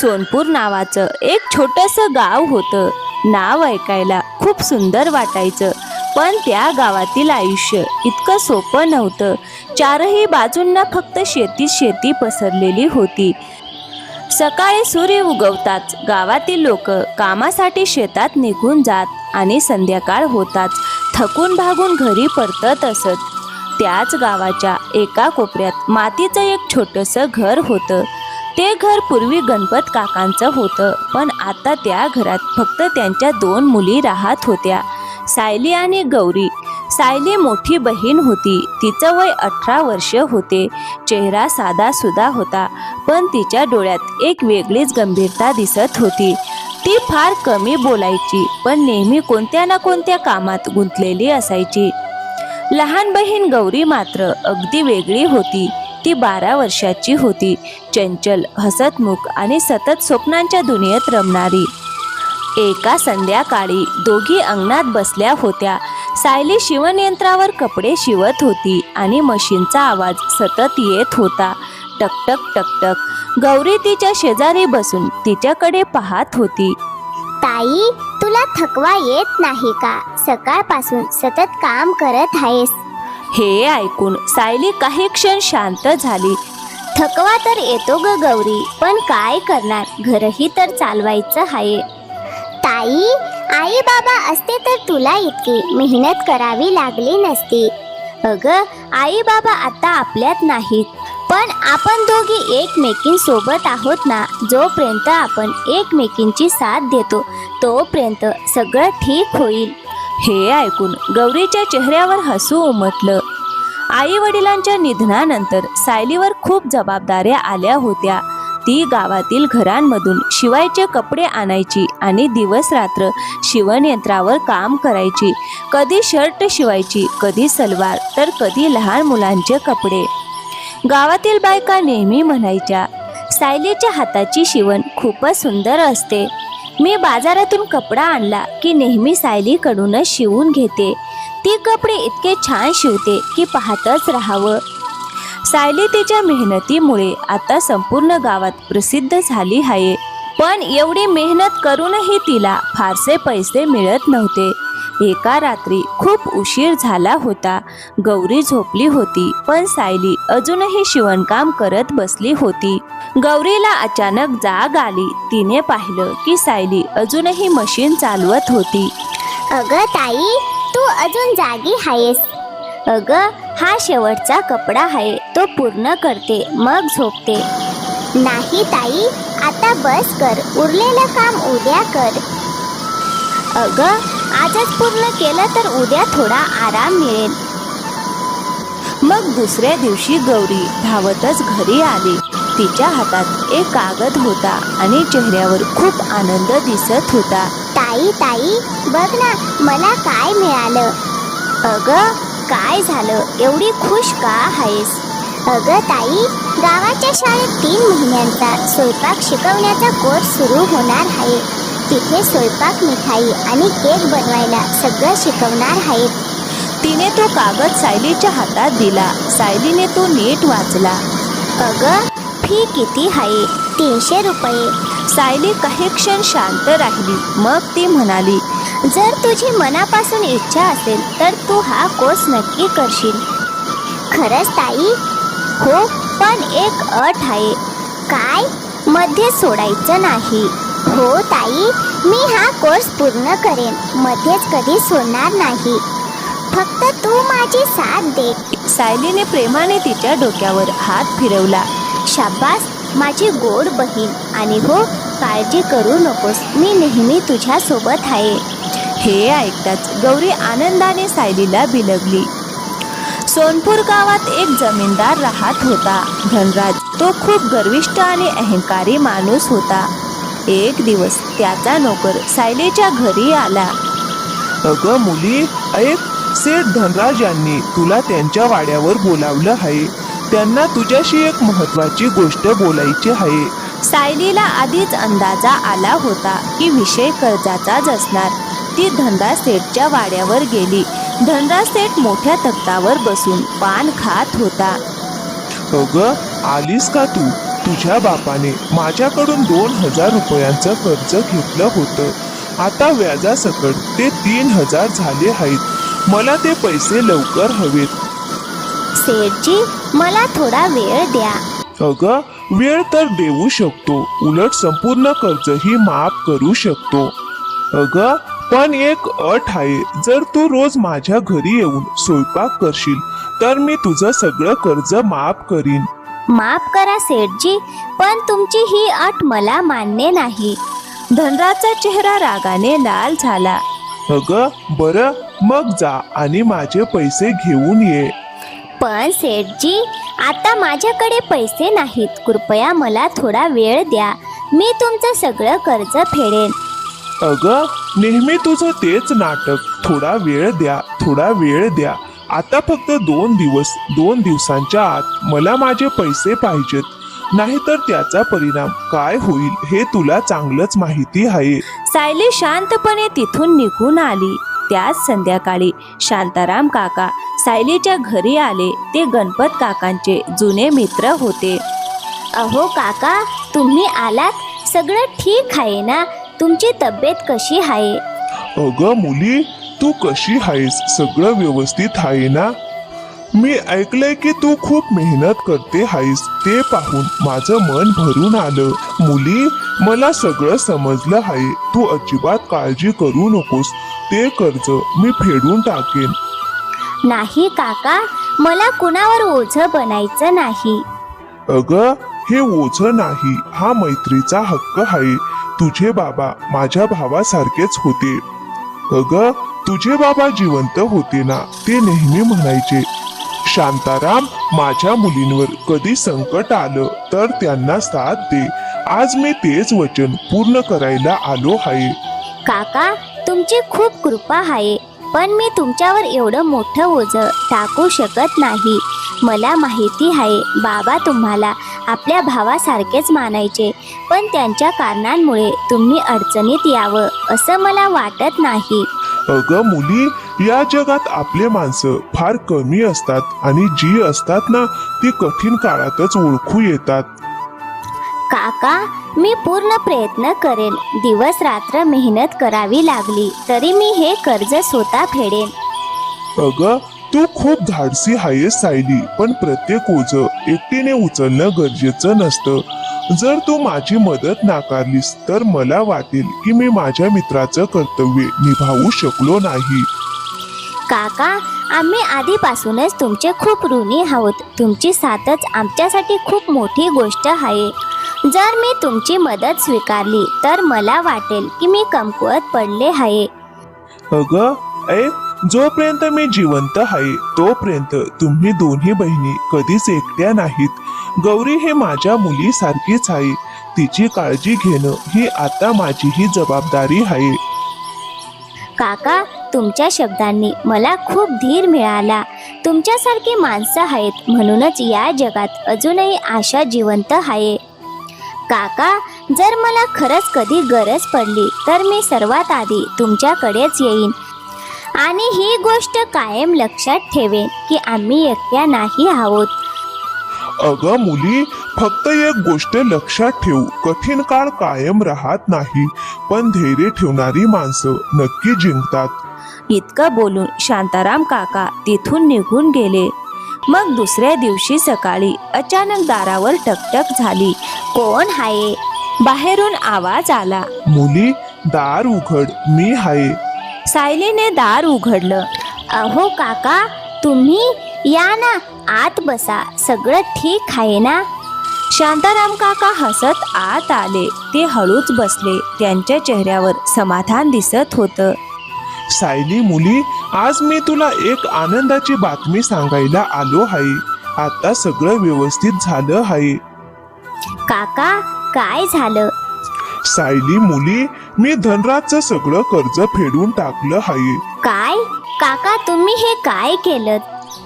सोनपूर नावाचं एक छोटंसं गाव होतं. नाव ऐकायला खूप सुंदर वाटायचं, पण त्या गावातील आयुष्य इतकं सोपं नव्हतं. चारही बाजूंना फक्त शेती पसरलेली होती. सकाळी सूर्य उगवताच गावातील लोक कामासाठी शेतात निघून जात आणि संध्याकाळ होताच थकून भागून घरी परतत असत. त्याच गावाच्या एका कोपऱ्यात मातीचं एक छोटंसं घर होतं. ते घर पूर्वी गणपत काकांचं होतं, पण आता त्या घरात फक्त त्यांच्या 2 मुली राहत होत्या, सायली आणि गौरी. सायली मोठी बहीण होती. तिचं वय 18 वर्ष होते. चेहरा साधासुधा होता, पण तिच्या डोळ्यात एक वेगळीच गंभीरता दिसत होती. ती फार कमी बोलायची, पण नेहमी कोणत्या ना कोणत्या कामात गुंतलेली असायची. लहान बहीण गौरी मात्र अगदी वेगळी होती. ती 12 वर्षाची होती, चंचल, हसतमुख आणि सतत स्वप्नांच्या दुनियेत रमणारी. एका संध्याकाळी दोघी अंगणात बसल्या होत्या. सायली शिवणयंत्रावर कपडे शिवत होती आणि मशीनचा आवाज सतत येत होता, टकटक टकटक. गौरी तिच्या शेजारी बसून तिच्याकडे पाहत होती. ताई, तुला थकवा येत नाही का? सकाळपासून सतत काम करत आहेस. हे ऐकून सायली काही क्षण शांत झाली. थकवा तर येतो ग गौरी, पण काय करणार, घरही तर चालवायचं आहे. ताई, आई बाबा असते तर तुला इतकी मेहनत करावी लागली नसती. अगं, आई बाबा आता आपल्यात नाहीत, पण आपण दोघी एकमेकींसोबत आहोत ना. जोपर्यंत आपण एकमेकींची साथ देतो तोपर्यंत सगळं ठीक होईल. हे ऐकून गौरीच्या चेहऱ्यावर हसू उमटलं. आई वडिलांच्या निधनानंतर सायलीवर खूप जबाबदाऱ्या आल्या होत्या. ती गावातील घरांमधून शिवायचे कपडे आणायची आणि दिवस रात्र शिवणयंत्रावर काम करायची. कधी शर्ट शिवायची, कधी सलवार, तर कधी लहान मुलांचे कपडे. गावातील बायका नेहमी म्हणायच्या, सायलीच्या हाताची शिवण खूपच सुंदर असते. मी बाजारातून कपडा आणला की नेहमी सायलीकडूनच शिवून घेते. ती कपडे इतके छान शिवते की पाहतच राहावं. सायली तिच्या मेहनतीमुळे आता संपूर्ण गावात प्रसिद्ध झाली आहे, पण एवढी मेहनत करूनही तिला फारसे पैसे मिळत नव्हते. एका रात्री खूप उशीर झाला होता. गौरी झोपली होती, पण सायली अजूनही शिवणकाम करत बसली होती. गौरीला अचानक जाग आली. तिने पाहिलं की सायली अजूनही मशीन चालवत होती. अगं ताई, तू अजून जागी आहेस? अगं, हा शेवटचा कपडा आहे, तो पूर्ण करते मग झोपते. नाही ताई, आता बस कर, उरलेलं काम उद्या कर. अगं, आजच पूर्ण केलं तर उद्या थोडा आराम मिळेल. मग दुसऱ्या दिवशी गौरी धावतच घरी आली. तिच्या हातात एक कागद होता आणि चेहऱ्यावर खूप आनंद दिसत होता. ताई ताई, बघ ना, मला काय मिळालं. अगं, काय झालं, एवढी खुश का आहेस? अगं ताई, गावाच्या शाळेत 3 महिन्यांचा स्वयंपाक शिकवण्याचा कोर्स सुरू होणार आहे. तिथे स्वयंपाक, मिठाई आणि केक बनवायला सगळं शिकवणार आहेत. तिने तो कागद सायलीच्या हातात दिला. सायलीने तो नीट वाचला. अगं, फी किती आहे? 300 रुपये. सायली काही क्षण शांत राहिली. मग ती म्हणाली, जर तुझी मनापासून इच्छा असेल तर तू हा कोर्स नक्की करशील. खरंच ताई? हो, पण एक अट आहे. काय? मध्ये सोडायचं नाही. हो ताई, मी हा कोर्स पूर्ण करेन, मध्येच कधी सोडणार नाही. फक्त तू माझी साथ दे. सायलीने प्रेमाने तिच्या डोक्यावर हात फिरवला. शाबास, माझी गोड बहीण. आणि हो, काळजी करू नकोस, मी नेहमी तुझ्या सोबत आहे. हे ऐकताच गौरी आनंदाने सायलीला बिलगली. सोनपूर गावात एक जमीनदार राहत होता, धनराज. तो खूप गर्विष्ठ आणि अहंकारी माणूस होता. एक दिवस त्याचा नोकर सायलीच्या घरी आला. अगं मुली, ऐक, सेठ धनराज यांनी तुला त्यांच्या वाड्यावर बोलावलं आहे. त्यांना तुझ्याशी एक महत्वाची गोष्ट बोलायची आहे. सायलीला आधीच अंदाजा आला होता की विषय कर्जाचाच असणार. ती धनराज सेठच्या वाड्यावर गेली. धनराज सेठ मोठ्या तख्तावर बसून पान खात होता. अगं, आलीस का तू? तुझ्या बापाने माझ्याकडून 2000 रुपयांचं कर्ज घेतलं होतं. आता व्याजासकट ते 3000 झाले आहेत. मला ते पैसे लवकर हवेत. सेठजी, मला थोडा वेळ द्या. अगं, वेळ तर देऊ शकतो, उलट संपूर्ण कर्जही माफ करू शकतो. अगं, पण एक अट आहे. जर तू रोज माझ्या घरी येऊन स्वयंपाक करशील तर मी तुझं सगळं कर्ज माफ करीन. माफ करा सेठजी, पण तुमची ही अट मला मान्य नाही. धनराजचा चेहरा रागाने लाल झाला. अगं, बरं, मग जा आणि माझे पैसे घेऊन ये. पण सेठजी, आता माझ्याकडे पैसे नाहीत. कृपया मला थोडा वेळ द्या. मी तुमचं सगळं कर्ज फेडेन. अगं, नेहमी तुझं तेच नाटक. थोडा वेळ द्या, थोडा वेळ द्या. आता फक्त 2 दिवस. 2 दिवसांच्या आत मला माझे पैसे पाहिजेत. नाहीतर त्याचा परिणाम काय होईल हे तुला चांगलंच माहिती आहे. सायली शांतपणे तिथून निघून आली. त्याच संध्याकाळी शांताराम काका सायलीच्या घरी आले. ते गणपत काकांचे जुने मित्र होते. अहो काका, तुम्ही आलात? सगळं ठीक आहे ना? तुमची तब्येत कशी आहे? अगं मुली, तू कशी आहेस? सगळं व्यवस्थित आहे ना? मी ऐकलंय की तू खूप मेहनत करते आहेस. ते पाहून माझं मन भरून आलं. मुली, मला सगळं समजलं आहे. तू अजिबात काळजी करू नकोस. ते कर्ज मी फेडून टाकेन. नाही काका, मला कुणावर ओझं बनायचं नाही. अगं, हे ओझं नाही, हा मैत्रीचा हक्क आहे. तुझे बाबा माझ्या भावासारखेच होते. अगं, तुझे बाबा जिवंत होते ना, ते नेहमी म्हणायचे, शांताराम, माझ्या मुलींवर कधी संकट आलं तर त्यांना साथ दे. आज मी तेच वचन पूर्ण करायला आलो आहे. काका, तुमची खूप कृपा आहे, पण मी तुमच्यावर एवढं मोठं ओझं टाकू शकत नाही. मला माहिती आहे बाबा तुम्हाला आपल्या भावासारखेच मानायचे, पण त्यांच्या कारणांमुळे तुम्ही अडचणीत यावं असं मला वाटत नाही. अगं मुली, या जगात आपले माणसं फार कमी असतात आणि जी असतात ना, ती कठीण काळातच ओळखू येतात. काका, मी पूर्ण प्रयत्न करेन. दिवस रात्र मेहनत करावी लागली तरी मी हे कर्ज स्वतः फेडेन. अगं, तू खूप धाडसी आहेस सायली, पण प्रत्येक ओझं एकटीने उचलणं गरजेचं नसतं. जर तू माझी मदत नाकारलीस तर मला वाटेल की मी माझ्या मित्राचं कर्तव्य निभावू शकलो नाही. काका, आम्ही आधीपासूनच तुमचे खूप ऋणी आहोत. तुमची साथच आमच्यासाठी खूप मोठी गोष्ट आहे. जर मी तुमची मदत स्वीकारली तर मला वाटेल की मी कमकुवत पडले आहे. अगं, जोपर्यंत मी जिवंत आहे तोपर्यंत तुम्ही दोन्ही बहिणी कधीच एकट्या नाहीत. गौरी हे माझ्या मुलीसारखीच आहे. तिची काळजी घेणं ही आता माझीही जबाबदारी आहे. काका, तुमच्या शब्दांनी मला खूप धीर मिळाला. तुमच्यासारखी माणसं आहेत म्हणूनच या जगात अजूनही आशा जिवंत आहे. काका, जर मला खरंच कधी गरज पडली तर मी सर्वात आधी तुमच्याकडेच येईन. आणि ही गोष्ट कायम लक्षात ठेवेन की आम्ही एकट्या नाही आहोत. अगं मुली, फक्त एक गोष्ट लक्षात ठेव, कठीण काळ कायम राहत नाही, पण धैर्य ठेवणारी माणसं नक्की जिंकतात. इतकं बोलून शांताराम काका तिथून निघून गेले. मग दुसऱ्या दिवशी सकाळी अचानक दारावर टकटक झाली. कोण आहे? बाहेरून आवाज आला. मुली, दार उघड, मी आहे. सायलीने दार उघडलं. अहो काका, तुम्ही या ना, आत बसा. सगळं ठीक आहे ना? शांताराम काका हसत आत आले. ते हळूच बसले. त्यांच्या चेहऱ्यावर समाधान दिसत होतं. सायली मुली, आज मी तुला एक आनंदाची बातमी सांगायला आलो आहे. आता सगळं व्यवस्थित झालं आहे. काका, काय झालं? सायली मुली, मी धनराजचं सगळं कर्ज फेडून टाकलं आहे. काय? काका, तुम्ही हे काय केलं?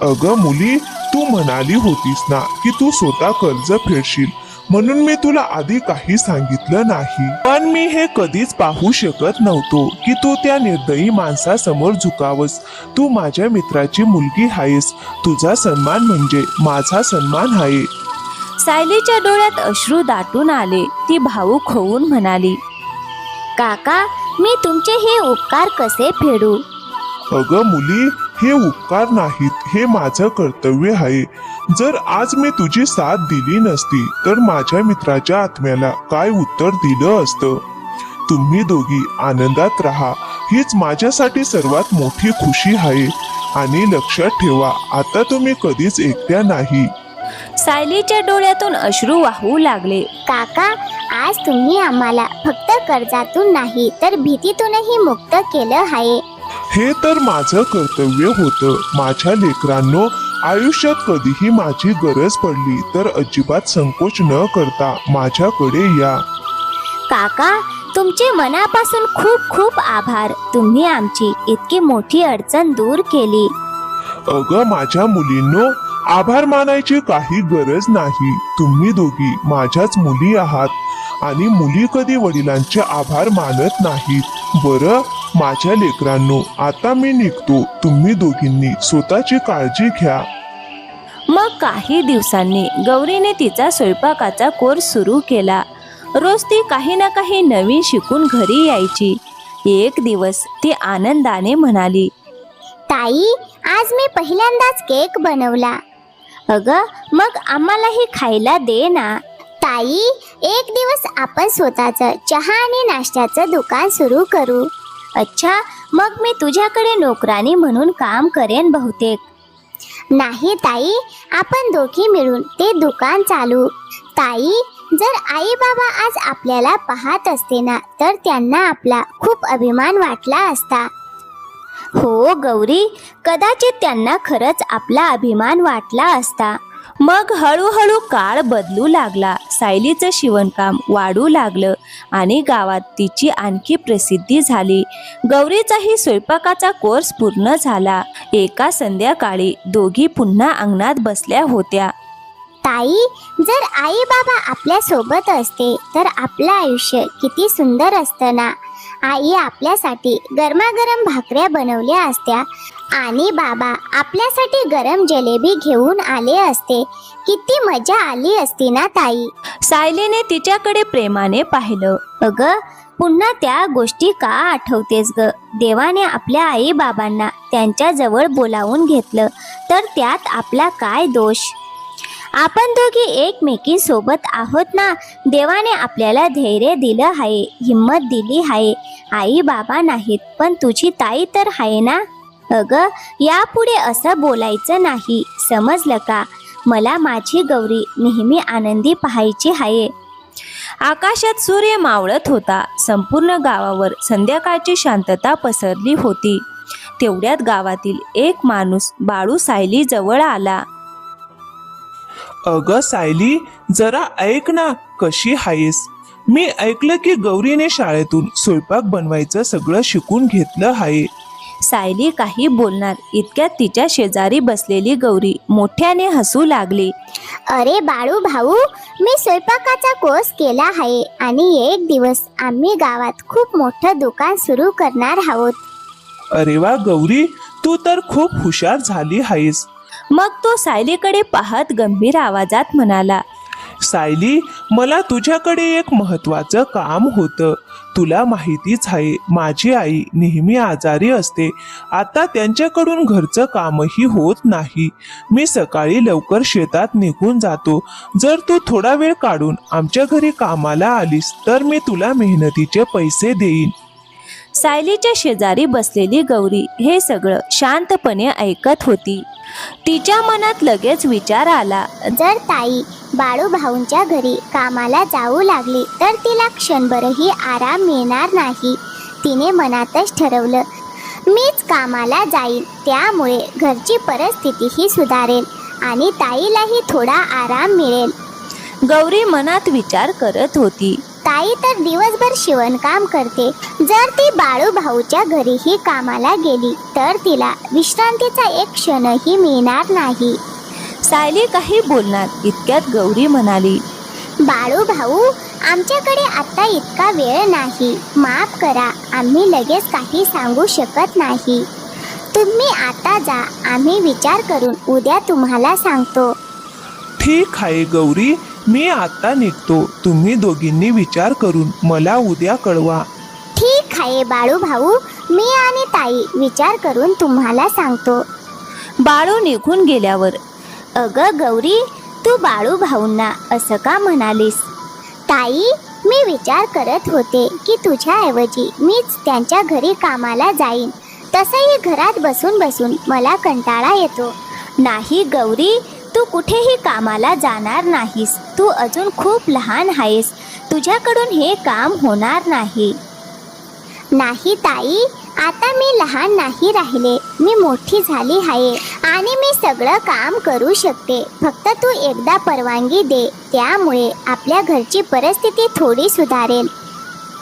अगं मुली, तू म्हणाली होतीस ना की तू स्वतः कर्ज फेडशील, म्हणून मी तुला आधी काही सांगितलं नाही. पण मी हे कधीच पाहू शकत नव्हतो की तू त्या निर्दयी माणसासमोर झुकावस. तू माझ्या मित्राची मुलगी आहेस. तुझा सन्मान म्हणजे माझा सन्मान आहे. सायलीच्या डोळ्यात अश्रू दाटून आले. ती भावूक होऊन म्हणाली, काका, मी तुमचे हे उपकार कसे फेडू? अगं मुली, हे उपकार नाहीत, हे माझं कर्तव्य आहे. जर आज मी तुझी साथ दिली नसती तर माझ्या मित्राच्या आत्म्याला काय उत्तर दिलं असतं. तुम्ही दोघी आनंदात राहा, हीच माझ्यासाठी सर्वात मोठी खुशी आहे. आणि लक्षात ठेवा, आता तुम्ही कधीच एकट्या नाही. सायलीच्या डोळ्यातून अश्रू वाहू लागले. काका, आज तुम्ही आम्हाला फक्त कर्जातून नाही तर भीतीतूनही मुक्त केलं आहे. हे तर माझं कर्तव्य होतं. माझ्या लेकरांनो, आयुष्यात कधीही माझी गरज पडली तर अजिबात संकोच न करता माझ्याकडे या. काका, तुमचे मनापासून खूप खूप आभार. तुम्ही आमची इतकी मोठी अडचण दूर केली. अगं माझ्या मुलींनो, आभार मानायची काही गरज नाही. तुम्ही दोघी माझ्याच मुली आहात आणि मुली कधी वडिलांचे आभार मानत नाहीत. बरं माझ्या लेकरांनो, आता मी निघतो. तुम्ही दोघींनी स्वतःची काळजी घ्या. मग काही दिवसांनी गौरीने तिचा स्वयंपाकाचा कोर्स सुरू केला. रोज ती काही ना काही नवीन शिकून घरी यायची. एक दिवस ती आनंदाने म्हणाली, ताई, आज मी पहिल्यांदाच केक बनवला. अगं, मग आम्हालाही खायला दे ना. ताई, एक दिवस आपण स्वतःचं चहा आणि नाश्त्याचं दुकान सुरू करू. अच्छा, मग मी तुझ्याकडे नोकरानी म्हणून काम करेन बहुतेक. नाही ताई, आपण दोघी मिळून ते दुकान चालू. ताई, जर आई बाबा आज आपल्याला पाहत असते ना तर त्यांना आपला खूप अभिमान वाटला असता. हो गौरी, कदाचित त्यांना खरंच आपला अभिमान वाटला असता. मग हळूहळू काळ बदलू लागला. सायलीचं शिवणकाम वाढू लागलं आणि गावात तिची आणखी प्रसिद्धी झाली. गौरीचाही स्वयंपाकाचा कोर्स पूर्ण झाला. एका संध्याकाळी दोघी पुन्हा अंगणात बसल्या होत्या. ताई, जर आई बाबा आपल्या सोबत असते तर आपलं आयुष्य किती सुंदर असतं ना. आई आपल्यासाठी गरमागरम भाकऱ्या बनवल्या असत्या आणि बाबा आपल्यासाठी गरम जलेबी घेऊन आले असते. किती मजा आली असती ना ताई. सायलीने तिच्याकडे प्रेमाने पाहिलं. अगं, पुन्हा त्या गोष्टी का आठवतेस ग? देवाने आपल्या आई बाबांना त्यांच्या जवळ बोलावून घेतलं तर त्यात आपला काय दोष? आपण दोघी एकमेकींसोबत आहोत ना. देवाने आपल्याला धैर्य दिलं आहे, हिम्मत दिली आहे. आई बाबा नाहीत पण तुझी ताई तर आहे ना. अगं, यापुढे असं बोलायचं नाही, समजलं का? मला माझी गौरी नेहमी आनंदी पाहायची आहे. आकाशात सूर्य मावळत होता. संपूर्ण गावावर संध्याकाळची शांतता पसरली होती. तेवढ्यात गावातील एक माणूस बाळू सायली जवळ आला. अगं सायली, जरा ऐक ना, कशी आहेस? मी ऐकलं की गौरीने शाळेतून स्वयंपाक बनवायचं सगळं शिकून घेतलं आहे. सायली काही बोलणार इतक्यात तिच्या शेजारी बसलेली गौरी मोठ्याने हसू लागली. अरे बाळू भाऊ, मी स्वयंपाकाचा कोर्स केला आहे आणि एक दिवस आम्ही गावात खूप मोठं दुकान सुरू करणार आहोत. अरे वा गौरी, तू तर खूप हुशार झाली आहेस. मग तो सायलीकडे पाहत गंभीर आवाजात म्हणाला, सायली, मला तुझ्याकडे एक महत्वाचं काम होतं. तुला माहितीच आहे, माझी आई नेहमी आजारी असते. आता त्यांच्याकडून घरचं कामही होत नाही. मी सकाळी लवकर शेतात निघून जातो. जर तू थोडा वेळ काढून आमच्या घरी कामाला आलीस तर मी तुला मेहनतीचे पैसे देईन. सायलीच्या शेजारी बसलेली गौरी हे सगळं शांतपणे ऐकत होती. तिच्या मनात लगेच विचार आला, जर ताई बाळू भाऊंच्या घरी कामाला जाऊ लागली तर तिला क्षणभरही आराम मिळणार नाही. तिने मनातच ठरवलं, मीच कामाला जाईन. त्यामुळे घरची परिस्थितीही सुधारेल आणि ताईलाही थोडा आराम मिळेल. गौरी मनात विचार करत होती. ताई तर दिवसभर शिवणकाम करते. जर ती बाळू भाऊच्या घरीही कामाला गेली तर तिला विश्रांतीचा एक क्षणही मिळणार नाही. सायली काही बोलणार इतक्यात गौरी म्हणाली, बाळू भाऊ, आमच्याकडे आता इतका वेळ नाही. माफ करा, आम्ही लगेच काही सांगू शकत नाही. तुम्ही आता जा, आम्ही विचार करून उद्या तुम्हाला सांगतो. ठीक आहे गौरी, मी आता निघतो. तुम्ही दोघींनी विचार करून मला उद्या कळवा. ठीक आहे बाळू भाऊ, मी आणि ताई विचार करून तुम्हाला सांगतो. बाळू निघून गेल्यावर अगं गौरी, तू बाळू भाऊंना असं का म्हणालीस? ताई, मी विचार करत होते की तुझ्याऐवजी मीच त्यांच्या घरी कामाला जाईन. तसंही घरात बसून बसून मला कंटाळा येतो. नाही गौरी, तू कुठेही कामाला जाणार नाहीस. तू अजून खूप लहान आहेस. तुझ्याकडून हे काम होणार नाही. नाही ताई, आता मी लहान नाही राहिले. मी मोठी झाली आहे आणि मी सगळं काम करू शकते. फक्त तू एकदा परवानगी दे, त्यामुळे आपल्या घरची परिस्थिती थोडी सुधारेल.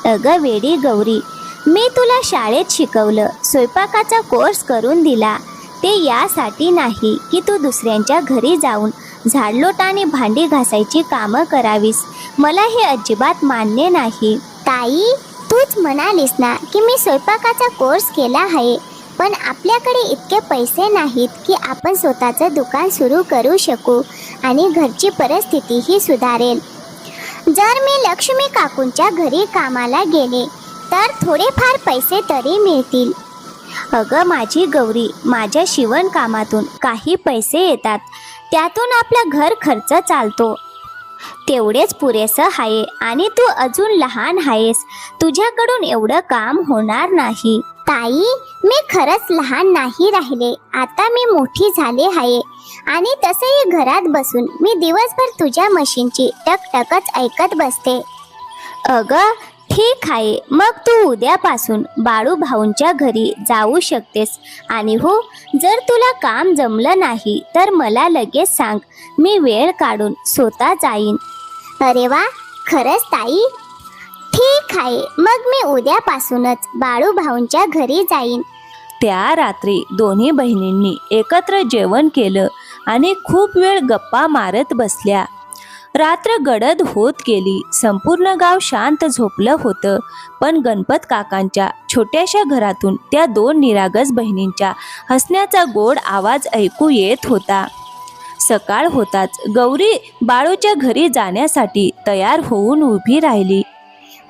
अगं वेडी गौरी, मी तुला शाळेत शिकवलं, स्वयंपाकाचा कोर्स करून दिला. ते यासाठी नाही की तू दुसऱ्यांच्या घरी जाऊन झाडलोट आणि भांडी घासायची कामं करावीस. मला हे अजिबात मान्य नाही. ताई, तूच म्हणालीस ना की मी स्वयंपाकाचा कोर्स केला आहे, पण आपल्याकडे इतके पैसे नाहीत की आपण स्वतःचं दुकान सुरू करू शकू आणि घरची परिस्थितीही सुधारेल. जर मी लक्ष्मी काकूंच्या घरी कामाला गेले तर थोडेफार पैसे तरी मिळतील. अगं माझी गौरी, माझ्या शिवणकामातून काही पैसे येतात. त्यातून आपला घर खर्च चालतो. तेवढेच पुरेसं आहे आणि तू अजून लहान आहेस. तुझ्याकडून एवढं काम होणार नाही. ताई, मी खरंच लहान नाही राहिले. आता मी मोठी झाले आहे आणि तसंही घरात बसून मी दिवसभर तुझ्या मशीनची टकटकच ऐकत बसते. अगं ठीक आहे, मग तू उद्यापासून बाळू भाऊंच्या घरी जाऊ शकतेस. आणि हो, जर तुला काम जमलं नाही तर मला लगेच सांग. मी वेळ काढून स्वतः जाईन. अरे वा, खरंच ताई? ठीक आहे, मग मी उद्यापासूनच बाळू भाऊंच्या घरी जाईन. त्या रात्री दोन्ही बहिणींनी एकत्र जेवण केलं आणि खूप वेळ गप्पा मारत बसल्या. रात्र गडद होत गेली. संपूर्ण गाव शांत झोपलं होतं. पण गणपत काकांच्या छोट्याशा घरातून त्या दोन निरागस बहिणींच्या हसण्याचा गोड आवाज ऐकू येत होता. सकाळ होताच गौरी बाळूच्या घरी जाण्यासाठी तयार होऊन उभी राहिली.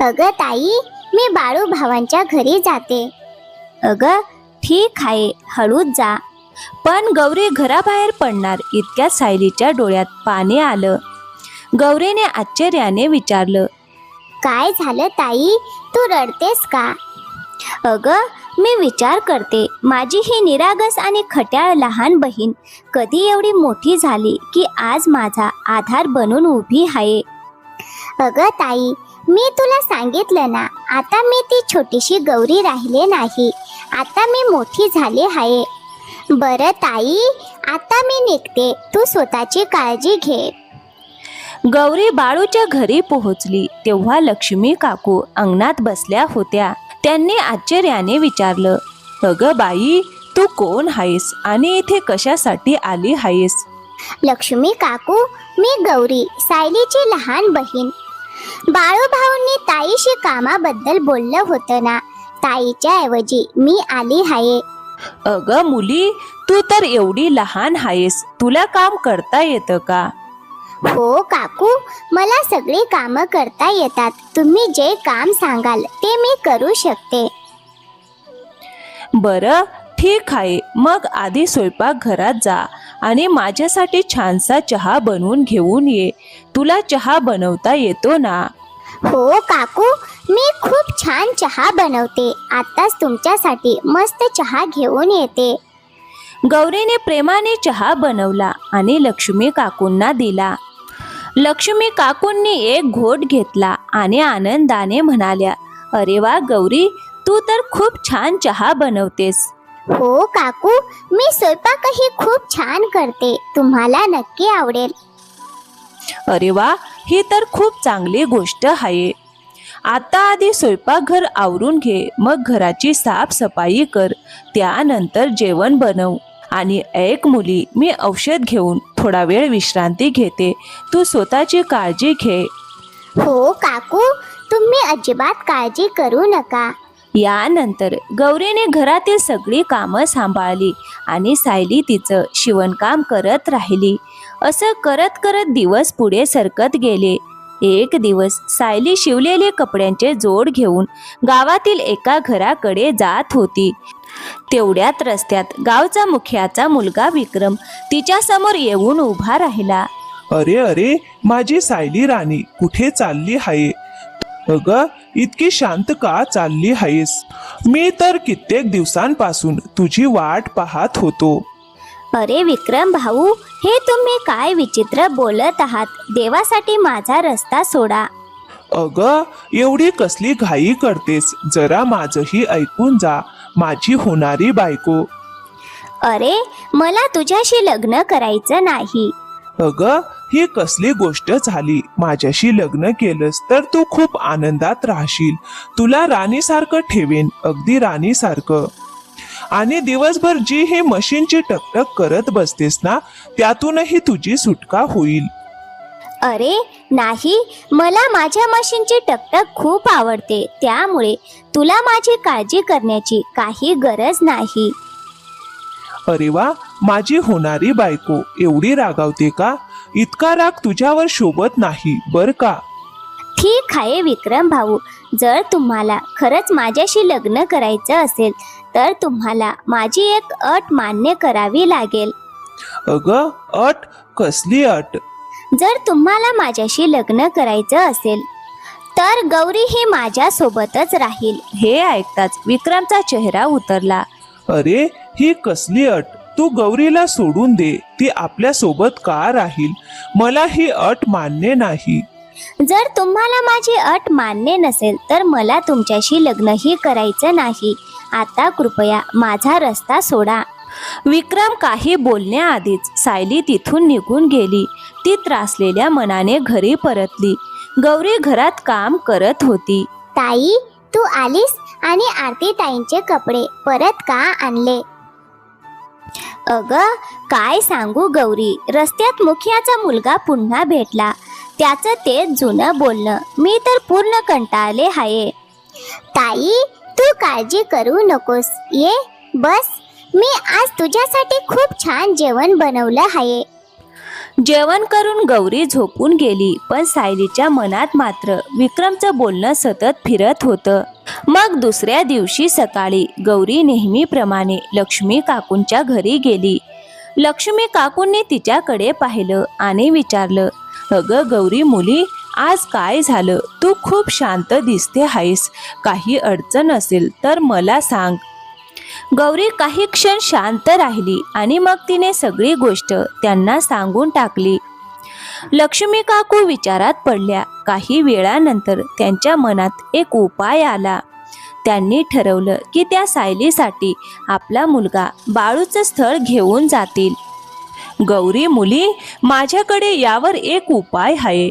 अगं ताई, मी बाळू भावांच्या घरी जाते. अगं ठीक आहे, हळूच जा. पण गौरी घराबाहेर पडणार इतक्यात सायलीच्या डोळ्यात पाणी आलं. गौरीने आश्चर्याने विचारलं, काय झालं ताई, तू रडतेस का? अगं मी विचार करते, माझी ही निरागस आणि खट्याळ लहान बहीण कधी एवढी मोठी झाली की आज माझा आधार बनून उभी आहे. अगं ताई, मी तुला सांगितलं ना, आता मी ती छोटीशी गौरी राहिले नाही. आता मी मोठी झाले आहे. बरं ताई, आता मी निघते. तू स्वतःची काळजी घे. गौरी बाळूच्या घरी पोहोचली तेव्हा लक्ष्मी काकू अंगणात बसल्या होत्या. त्यांनी आश्चर्याने विचारलं, अगं बाई, तू कोण आहेस आणि इथे कशासाठी आली आहेस? लक्ष्मी काकू, मी गौरी, सायलीची लहान बहीण. बाळू भाऊंनी ताईशी कामाबद्दल बोललं होतं ना, ताईच्या ऐवजी मी आली आहे. अगं मुली, तू तर एवढी लहान आहेस, तुला काम करता येतं का? हो काकू, मला सगळी कामं करता येतात. तुम्ही जे काम सांगाल ते मी करू शकते. बरं ठीक आहे, मग आधी स्वयंपाक घरात जा आणि माझ्यासाठी छानसा चहा बनवून घेऊन ये. तुला चहा बनवता येतो ना? हो काकू, मी खूप छान चहा बनवते. आताच तुमच्यासाठी मस्त चहा घेऊन येते. गौरीने प्रेमाने चहा बनवला आणि लक्ष्मी काकूंना दिला. लक्ष्मी काकूंनी एक घोट घेतला आणि आनंदाने म्हणाल्या, अरे वा गौरी, तू तर खूप छान चहा बनवतेस. हो काकू, मी स्वयंपाकही खूप छान करते. तुम्हाला नक्की आवडेल. अरे वा, ही तर खूप चांगली गोष्ट आहे. आता आधी स्वयंपाकघर आवरून घे, मग घराची साफसफाई कर, त्यानंतर जेवण बनव. आणि ऐक मुली, मी औषध घेऊन थोडा वेळ विश्रांती घेते. तू स्वतःची काळजी घे. हो काकू, तुम्ही अजिबात काळजी करू नका. यानंतर गौरीने घरातील सगळी कामं सांभाळली आणि सायली तिचं शिवणकाम करत राहिली. असं करत करत दिवस पुढे सरकत गेले. एक दिवस सायली शिवलेले कपड्यांचे जोड घेऊन गावातील एका घराकडे जात होती. तेवढ्यात रस्त्यात गावचा मुखियाचा मुलगा विक्रम तिच्या समोर येऊन उभा राहिला. अरे अरे, माझी सायली राणी कुठे चालली आहे? अगं, इतकी शांत का चालली आहेस? मी तर कित्येक दिवसांपासून तुझी वाट पाहत होतो. अरे विक्रम भाऊ, हे तुम्ही काय विचित्र बोलत आहात? देवासाठी माझा रस्ता सोडा. अगं, एवढी कसली घाई करतेस? जरा माझंही ऐकून जा, माझी होणारी बायको. अरे, मला तुझ्याशी लग्न करायचं नाही. अगं, ही कसली गोष्ट झाली? माझ्याशी लग्न केलंस तर तू खूप आनंदात राहशील. तुला राणीसारखं ठेवेन, अगदी राणीसारखं. आणि दिवसभर जी हे मशीनची टकटक करत बसतेस ना, त्यातूनही तुझी सुटका होईल. अरे नाही, मला माझ्या मशीनची टकटक खूप आवडते, त्यामुळे तुला माझी काळजी करण्याची काही गरज नाही. अरे वा, माझी होणारी बायको एवढी रागावते का? इतका राग तुझ्यावर शोभत नाही बर का. ठीक आहे विक्रम भाऊ, जर तुम्हाला खरंच माझ्याशी लग्न करायचं असेल तर तुम्हाला माझी एक अट मान्य करावी लागेल. अगं, अट? कसली अट? जर तुम्हाला माझ्याशी लग्न करायचं असेल तर गौरी ही माझ्या सोबतच राहील. हे ऐकताच विक्रमचा चेहरा उतरला. अरे, ही कसली अट? तू गौरीला सोडून दे, ती आपल्या सोबत का राहील? मला ही अट मान्य नाही. जर तुम्हाला माझी अट मान्य नसेल तर मला तुमच्याशी लग्नही करायचं नाही. आता कृपया माझा रस्ता सोडा. विक्रम काही बोलण्याआधीच सायली तिथून निघून गेली. ती त्रासलेल्या मनाने घरी परतली. गौरी घरात काम करत होती. ताई, तू आलीस आणि आरती ताईंचे कपडे परत का आणले? अगं, काय सांगू गौरी, रस्त्यात मुखियाचा मुलगा पुन्हा भेटला. त्याचं तेच जुनं बोलणं, मी तर पूर्ण कंटाळले आहे. ताई, तू काळजी करू नकोस, ये बस. मी आज तुझ्यासाठी खूप छान जेवण बनवलं आहे. जेवण करून गौरी झोपून गेली, पण सायलीच्या मनात मात्र विक्रमचं बोलणं सतत फिरत होतं. मग दुसऱ्या दिवशी सकाळी गौरी नेहमीप्रमाणे लक्ष्मी काकूंच्या घरी गेली. लक्ष्मी काकूंनी तिच्याकडे पाहिलं आणि विचारलं, अगं गौरी मुली, आज काय झालं? तू खूप शांत दिसते आहेस. काही अडचण असेल तर मला सांग. गौरी काही क्षण शांत राहिली आणि मग तिने सगळी गोष्ट त्यांना सांगून टाकली. लक्ष्मी काकू विचारात पडल्या. काही वेळानंतर त्यांच्या मनात एक उपाय आला. त्यांनी ठरवलं की त्या सायलीसाठी आपला मुलगा बाळूचं स्थळ घेऊन जातील. गौरी मुली, माझ्याकडे यावर एक उपाय आहे.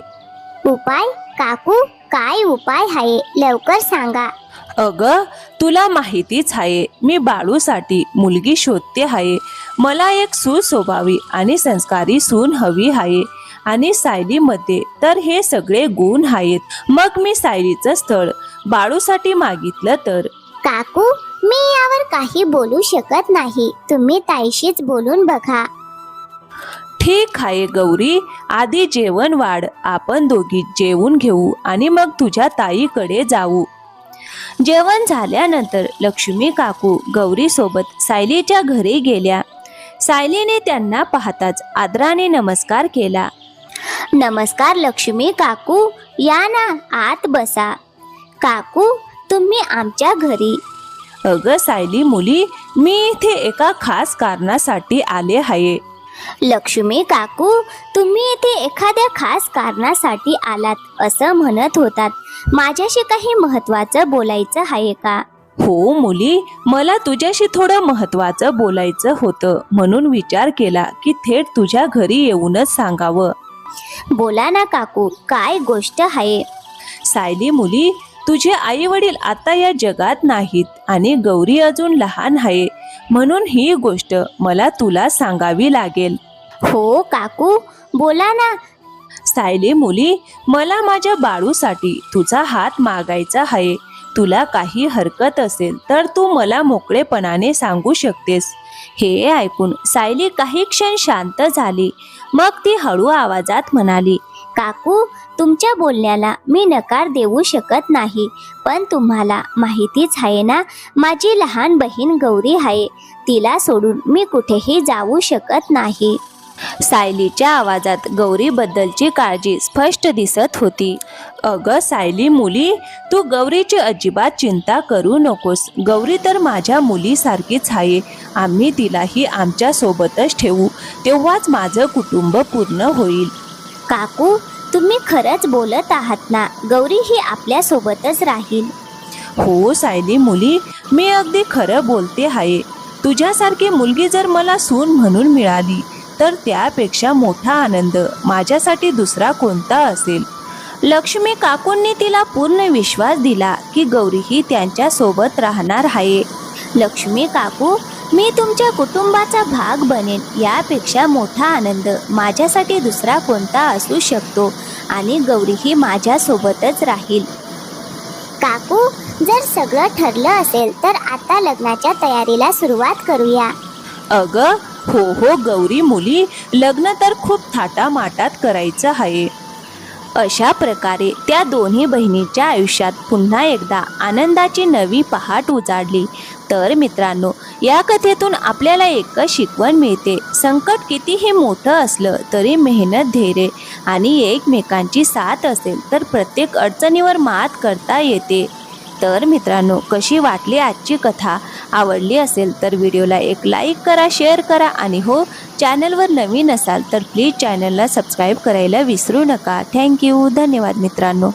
उपाय? काकू, काय उपाय आहे? लवकर सांगा. अगं, तुला माहितीच आहे, मी बाळूसाठी मुलगी शोधते आहे. मला एक सुस्वभावी आणि संस्कारी सून हवी आहे आणि सायलीमध्ये तर हे सगळे गुण आहेत. मग मी सायलीचं स्थळ बाळूसाठी मागितलं तर? काकू, मी यावर काही बोलू शकत नाही. तुम्ही ताईशीच बोलून बघा. ठीक आहे गौरी, आधी जेवण वाढ. आपण दोघी जेवून घेऊ आणि मग तुझ्या ताईकडे जाऊ. जेवण झाल्यानंतर लक्ष्मी काकू गौरी सोबत सायलीच्या घरी गेल्या. सायलीने त्यांना पाहताच आदराने नमस्कार केला. नमस्कार लक्ष्मी काकू, या ना, आत बसा. काकू, तुम्ही आमच्या घरी? अगं सायली मुली, मी इथे एका खास कारणासाठी आले आहे. लक्ष्मी काकू, तुम्ही इथे एखाद्या खास कारणासाठी आलात असं म्हणत होतात. माझ्याशी काही महत्त्वाचं बोलायचं आहे का? हो मुली, मला तुझ्याशी थोडं महत्त्वाचं बोलायचं होतं, म्हणून विचार केला की थेट तुझ्या घरी येऊनच सांगावं. बोला ना काकू, काय गोष्ट आहे? सायली मुली, तुझे आई वडील आता या जगात नाहीत आणि गौरी अजून लहान आहे, म्हणून ही गोष्ट मला तुला सांगावी लागेल. हो काकू, बोला ना. सायली मुली, मला माझ्या बाळूसाठी तुझा हात मागायचा आहे. तुला काही हरकत असेल तर तू मला मोकळेपणाने सांगू शकतेस. हे ऐकून सायली काही क्षण शांत झाली. मग ती हळू आवाजात म्हणाली, काकू, तुमच्या बोलण्याला मी नकार देऊ शकत नाही, पण तुम्हाला माहितीच आहे ना, माझी लहान बहीण गौरी आहे. तिला सोडून मी कुठेही जाऊ शकत नाही. सायलीच्या आवाजात गौरीबद्दलची काळजी स्पष्ट दिसत होती. अगं सायली मुली, तू गौरीची अजिबात चिंता करू नकोस. गौरी तर माझ्या मुलीसारखीच आहे. आम्ही तिलाही आमच्या सोबतच ठेवू, तेव्हाच माझं कुटुंब पूर्ण होईल. काकू, तुम्ही खरंच बोलत आहात ना? गौरी ही आपल्या सोबतच राहील. हो सायली मुली, मी अगदी खरं बोलते आहे. तुझ्यासारखी मुलगी जर मला सून म्हणून मिळाली तर त्यापेक्षा मोठा आनंद माझ्यासाठी दुसरा कोणता असेल. लक्ष्मी काकूंनी तिला पूर्ण विश्वास दिला की गौरीही त्यांच्या सोबत राहणार आहे. लक्ष्मी काकू, मी तुमच्या कुटुंबाचा भाग बनेन. यापेक्षा मोठा आनंद माझ्यासाठी दुसरा कोणता असू शकतो, आणि गौरीही माझ्यासोबतच राहील. काकू, जर सगळं ठरलं असेल तर आता लग्नाच्या तयारीला सुरुवात करूया. अगं हो गौरी मुली, लग्न तर खूप थाटामाटात करायचं आहे. अशा प्रकारे त्या दोन्ही बहिणीच्या आयुष्यात पुन्हा एकदा आनंदाची नवी पहाट उजाडली. तर मित्रांनो, या कथेतून आपल्याला एकच शिकवण मिळते. संकट कितीही मोठं असलं तरी मेहनत, धैर्य आणि एकमेकांची साथ असेल तर प्रत्येक अडचणीवर मात करता येते. तर मित्रांनो, कशी वाटली आजची कथा? आवडली असेल तर व्हिडिओला एक लाईक करा, शेअर करा, आणि हो, चॅनलवर नवीन असाल तर प्लीज चॅनलला सबस्क्राईब करायला विसरू नका. थँक्यू. धन्यवाद मित्रांनो.